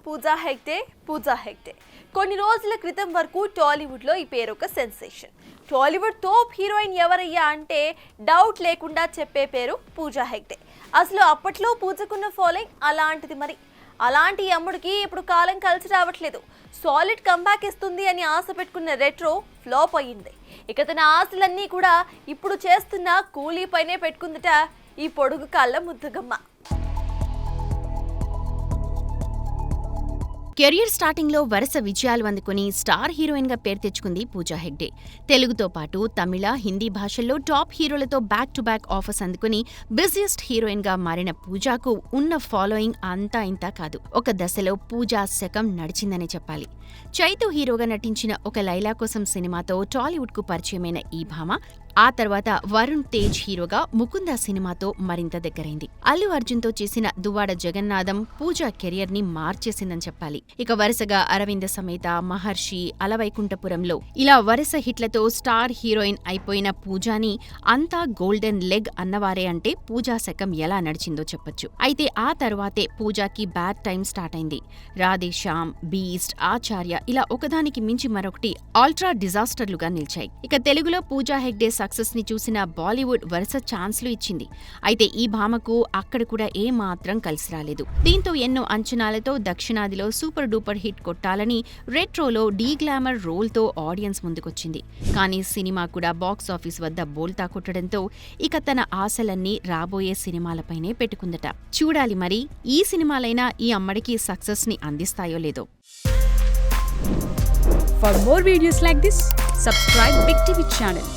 పూజా హెగ్డే కొన్ని రోజుల క్రితం వరకు టాలీవుడ్లో ఈ పేరు ఒక సెన్సేషన్. టాలీవుడ్ టాప్ హీరోయిన్ ఎవరయ్యా అంటే డౌట్ లేకుండా చెప్పే పేరు పూజా హెగ్డే. అసలు అప్పట్లో పూజకున్న ఫాలోయింగ్ అలాంటిది. మరి అలాంటి అమ్ముడికి ఇప్పుడు కాలం కలిసి రావట్లేదు. సాలిడ్ కంబ్యాక్ ఇస్తుంది అని ఆశ పెట్టుకున్న రెట్రో ఫ్లాప్ అయ్యింది. ఇక తన ఆశలన్నీ కూడా ఇప్పుడు చేస్తున్న కూలీ పైనే పెట్టుకుందట ఈ పొడుగు కాళ్ళ ముద్దుగమ్మ. కెరియర్ స్టార్టింగ్ లో వరుస విజయాలు అందుకుని స్టార్ హీరోయిన్ గా పేరు తెచ్చుకుంది పూజా హెగ్డే. తెలుగుతో పాటు తమిళ, హిందీ భాషల్లో టాప్ హీరోలతో బ్యాక్ టు బ్యాక్ ఆఫర్స్ అందుకుని బిజియెస్ట్ హీరోయిన్ గా మారిన పూజాకు ఉన్న ఫాలోయింగ్ అంతా ఇంతా కాదు. ఒక దశలో పూజా శకం నడిచిందనే చెప్పాలి. చైతు హీరోగా నటించిన ఒక లైలా కోసం సినిమాతో టాలీవుడ్ కు పరిచయమైన ఈ భామ ఆ తర్వాత వరుణ్ తేజ్ హీరోగా ముకుంద సినిమాతో మరింత దగ్గరైంది. అల్లు అర్జున్ తో చేసిన దువ్వాడ జగన్నాథం పూజా కెరియర్ ని మార్చేసిందని చెప్పాలి. ఇక వరుసగా అరవింద సమేత, మహర్షి, అలవైకుంఠపురంలో ఇలా వరుస హిట్లతో స్టార్ హీరోయిన్ అయిపోయిన పూజాని అంతా గోల్డెన్ లెగ్ అన్నవారే అంటే పూజా శకం ఎలా నడిచిందో చెప్పొచ్చు. అయితే ఆ తర్వాతే పూజాకి బ్యాడ్ టైం స్టార్ట్ అయింది. రాధేశ్యామ్, బీస్ట్, ఆచార్య ఇలా ఒకదానికి మించి మరొకటి ఆల్ట్రా డిజాస్టర్లుగా నిలిచాయి. ఇక తెలుగులో పూజా హెగ్డే సక్సెస్ ని చూసిన బాలీవుడ్ వరుస ఛాన్స్లు ఇచ్చింది. అయితే ఈ భామకు అక్కడ కూడా ఏ మాత్రం కలిసి రాలేదు. దీంతో ఎన్నో అంచనాలతో దక్షిణాదిలో సూపర్ డూపర్ హిట్ కొట్టాలని రెట్రోలో డీ గ్లామర్ రోల్ తో ఆడియన్స్ ముందుకొచ్చింది. కానీ సినిమా కూడా బాక్స్ ఆఫీస్ వద్ద బోల్తా కొట్టడంతో ఇక తన ఆశలన్నీ రాబోయే సినిమాలపైనే పెట్టుకుందట. చూడాలి మరి ఈ సినిమాలైనా ఈ అమ్మడికి సక్సెస్ ని అందిస్తాయో లేదో. For more videos like this, subscribe Big TV channel.